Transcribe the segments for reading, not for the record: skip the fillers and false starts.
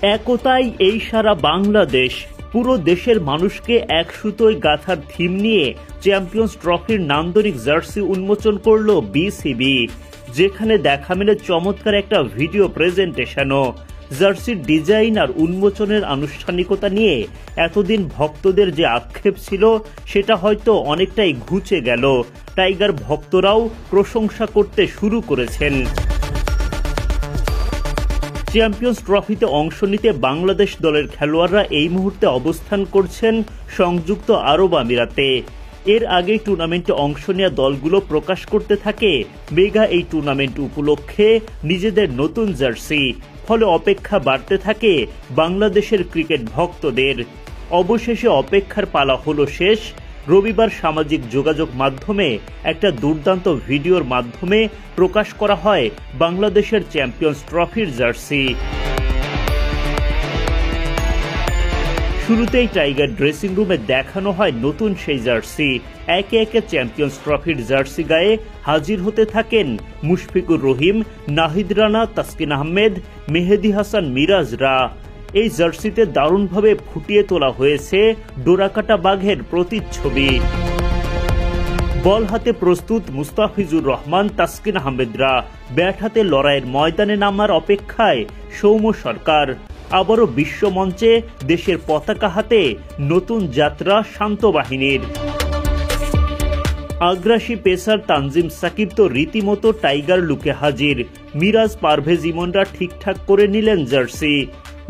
একতাই এই সারা বাংলাদেশ। পুরো দেশের মানুষকে এক সুতোয় গাঁথার থিম নিয়ে চ্যাম্পিয়ন্স ট্রফির নান্দনিক জার্সি উন্মোচন করল বিসিবি, যেখানে দেখা মেলে চমৎকার একটা ভিডিও প্রেজেন্টেশনও। জার্সির ডিজাইন আর উন্মোচনের আনুষ্ঠানিকতা নিয়ে এতদিন ভক্তদের যে আক্ষেপ ছিল সেটা হয়তো অনেকটাই ঘুচে গেল। টাইগার ভক্তরাও প্রশংসা করতে শুরু করেছেন। চ্যাম্পিয়ন্স ট্রফিতে অংশ নিতে বাংলাদেশ দলের খেলোয়াড়রা এই মুহূর্তে অবস্থান করছেন সংযুক্ত আরব আমিরাতে। এর আগে টুর্নামেন্টে অংশ নেওয়া দলগুলো প্রকাশ করতে থাকে মেগা এই টুর্নামেন্ট উপলক্ষে নিজেদের নতুন জার্সি। ফলে অপেক্ষা বাড়তে থাকে বাংলাদেশের ক্রিকেট ভক্তদের। অবশেষে অপেক্ষার পালা হলো শেষ। রবিবার সামাজিক যোগাযোগ মাধ্যমে একটা দুর্দান্ত ভিডিওর মাধ্যমে প্রকাশ করা হয় বাংলাদেশের চ্যাম্পিয়ন্স ট্রফির জার্সি। শুরুতেই টাইগার ড্রেসিং রুমে দেখানো হয় নতুন সেই জার্সি। একে একে চ্যাম্পিয়ন্স ট্রফির জার্সি গায়ে হাজির হতে থাকেন মুশফিকুর রহিম, নাহিদ রানা, তাসকিন আহমেদ, মেহেদী হাসান মিরাজরা। এই জার্সিতে দারুণভাবে ফুটিয়ে তোলা হয়েছে ডোরাকাটা বাঘের প্রতিচ্ছবি। বল হাতে প্রস্তুত মুস্তাফিজুর রহমান, তাসকিন আহমেদরা। ব্যাট হাতে লড়াইয়ের ময়দানে নামার অপেক্ষায় সৌম্য সরকার। আবারও বিশ্বমঞ্চে দেশের পতাকা হাতে নতুন যাত্রা শান্ত বাহিনীর। আগ্রাসী পেসার তানজিম সাকিব তো রীতিমতো টাইগার লুকে হাজির। মিরাজ, পারভেজ ইমনরা ঠিকঠাক করে নিলেন জার্সি।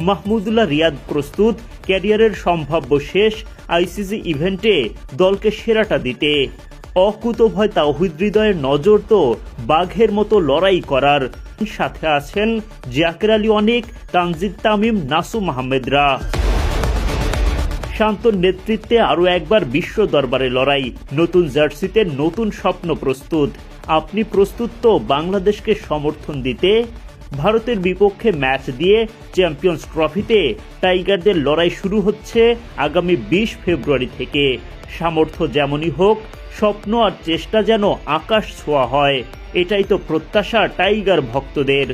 মাহমুদুল্লাহ রিয়াদ প্রস্তুত ক্যারিয়ারের সম্ভাব্য শেষ আইসিসি ইভেন্টে দলকে সেরাটা দিতে। অকুতোভয় তাওহিদ হৃদয়ের নজর তো বাঘের মতো লড়াই করার। সাথে আছেন জাকের আলী অনিক, তানজিদ তামিম, নাসুম আহমেদরা। শান্তর নেতৃত্বে আরও একবার বিশ্ব দরবারে লড়াই। নতুন জার্সিতে নতুন স্বপ্ন প্রস্তুত। আপনি প্রস্তুত তো বাংলাদেশকে সমর্থন দিতে? ভারতের বিপক্ষে ম্যাচ দিয়ে চ্যাম্পিয়ন্স ট্রফিতে টাইগারদের লড়াই শুরু হচ্ছে আগামী 20 ফেব্রুয়ারি থেকে। সামর্থ্য যেমনই হোক, স্বপ্ন আর চেষ্টা যেন আকাশ ছোঁয়া হয়, এটাই তো প্রত্যাশা টাইগার ভক্তদের।